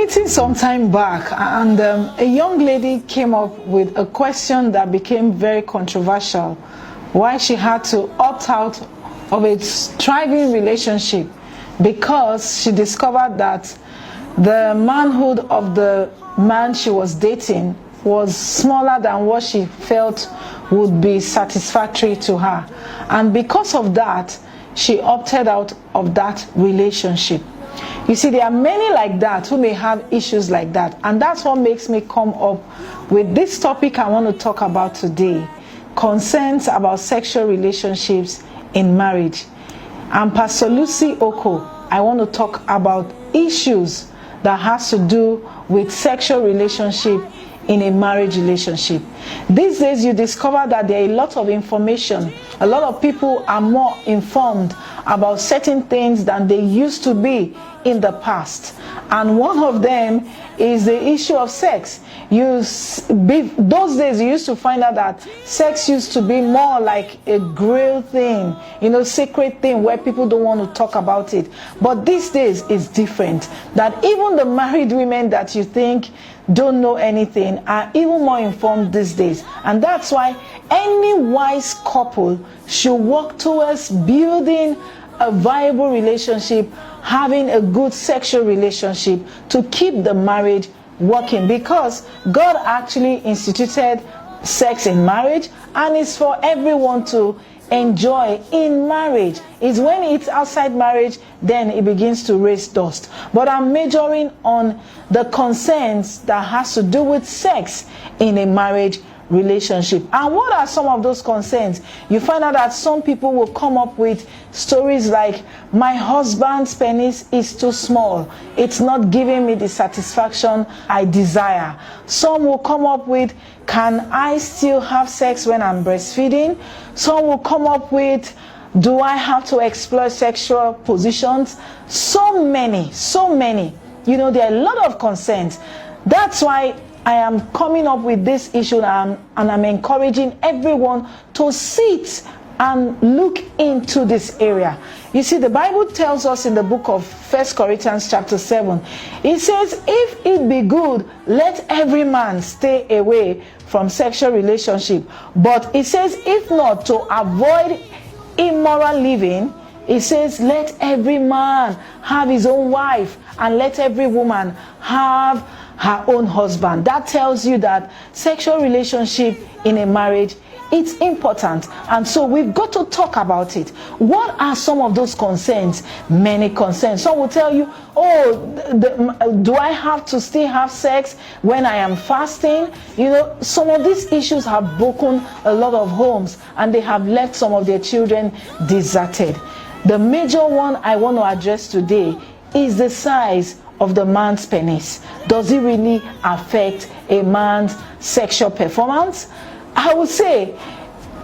meeting some time back, and a young lady came up with a question that became very controversial. Why she had to opt out of a thriving relationship, because she discovered that the manhood of the man she was dating was smaller than what she felt would be satisfactory to her. And because of that, she opted out of that relationship. You see, there are many like that who may have issues like that. And that's what makes me come up with this topic I want to talk about today. Concerns about sexual relationships in marriage. I'm Pastor Lucy Okoh. I want to talk about issues that has to do with sexual relationship in a marriage relationship. These days you discover that there are a lot of information. A lot of people are more informed about certain things than they used to be in the past. And one of them is the issue of sex. Those days you used to find out that sex used to be more like a grail thing, sacred thing where people don't want to talk about it. But these days it's different. That even the married women that you think don't know anything are even more informed these days. And that's why any wise couple should work towards building a viable relationship, having a good sexual relationship to keep the marriage working, because God actually instituted sex in marriage, and it's for everyone to enjoy in marriage. It's when it's outside marriage then it begins to raise dust. But I'm majoring on the concerns that has to do with sex in a marriage relationship. And what are some of those concerns? You find out that some people will come up with stories like, my husband's penis is too small, it's not giving me the satisfaction I desire. Some will come up with, can I still have sex when I'm breastfeeding? Some will come up with, do I have to explore sexual positions? So many. There are a lot of concerns. That's why I am coming up with this issue, and I'm encouraging everyone to sit and look into this area. You see, the Bible tells us in the book of 1 Corinthians chapter 7, it says, if it be good, let every man stay away from sexual relationship. But it says, if not, to avoid immoral living, it says, let every man have his own wife, and let every woman have her own husband. That tells you that sexual relationship in a marriage, it's important. And so we've got to talk about it. What are some of those concerns? Many concerns. Some will tell you, do I have to still have sex when I am fasting? Some of these issues have broken a lot of homes, and they have left some of their children deserted. The major one I want to address today is the size of the man's penis. Does it really affect a man's sexual performance? I would say,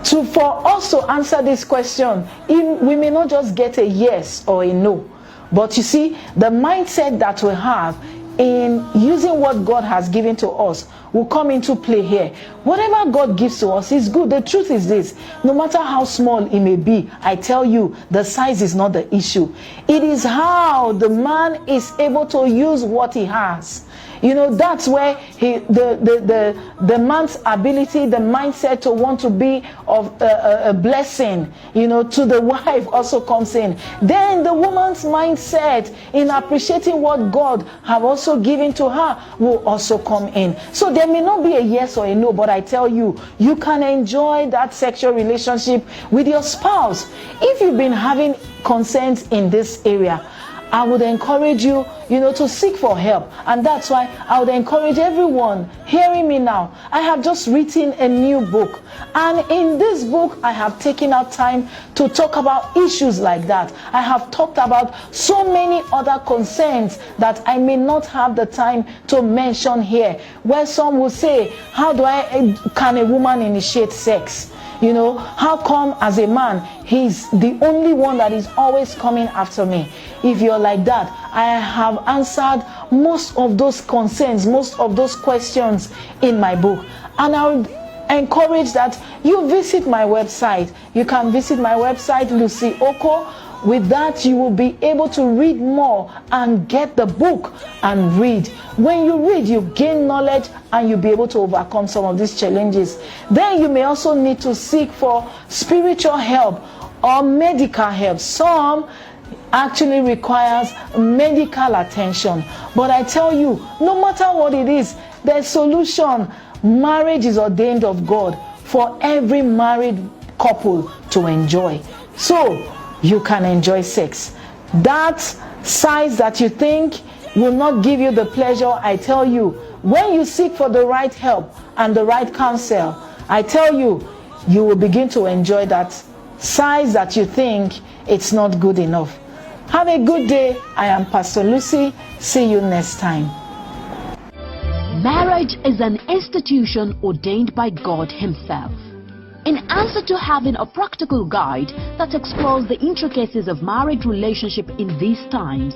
for us to answer this question, we may not just get a yes or a no. But you see, the mindset that we have in using what God has given to us will come into play here. Whatever God gives to us is good. The truth is this: no matter how small it may be, I tell you, the size is not the issue. It is how the man is able to use what he has. That's where the man's ability, the mindset to want to be of a blessing, to the wife also comes in. Then the woman's mindset in appreciating what God have also given to her will also come in. So there may not be a yes or a no, but I tell you, you can enjoy that sexual relationship with your spouse. If you've been having concerns in this area, I would encourage you, to seek for help. And that's why I would encourage everyone hearing me now. I have just written a new book. And in this book, I have taken out time to talk about issues like that. I have talked about so many other concerns that I may not have the time to mention here. Where some will say, can a woman initiate sex? How come as a man, he's the only one that is always coming after me? If you're like that, I have answered most of those concerns, most of those questions in my book. And I would encourage that you visit my website. You can visit my website, Lucy Okoh. With that, you will be able to read more and get the book and read. When you read, you gain knowledge and you'll be able to overcome some of these challenges. Then you may also need to seek for spiritual help or medical help. Some actually requires medical attention. But I tell you, no matter what it is, there's solution. Marriage is ordained of God for every married couple to enjoy. So you can enjoy sex. That size that you think will not give you the pleasure, I tell you, when you seek for the right help and the right counsel, I tell you, you will begin to enjoy that size that you think it's not good enough. Have a good day. I am Pastor Lucy. See you next time. Marriage is an institution ordained by God Himself. In answer to having a practical guide that explores the intricacies of marriage relationship in these times,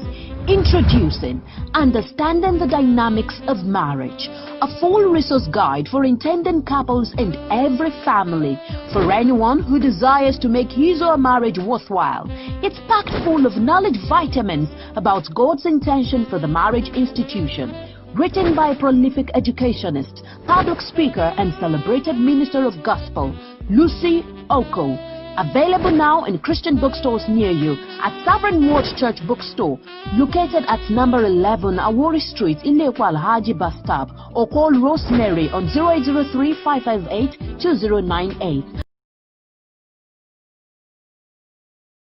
introducing Understanding the Dynamics of Marriage, a full resource guide for intending couples and every family, for anyone who desires to make his or her marriage worthwhile. It's packed full of knowledge vitamins about God's intention for the marriage institution. Written by a prolific educationist, public speaker and celebrated minister of gospel, Lucy Okoh. Available now in Christian bookstores near you, at Sovereign Word Church Bookstore, located at number 11 Awori Street, Ilekwa Alhaji Bus Stop, or call Rosemary on 0803 558 2098.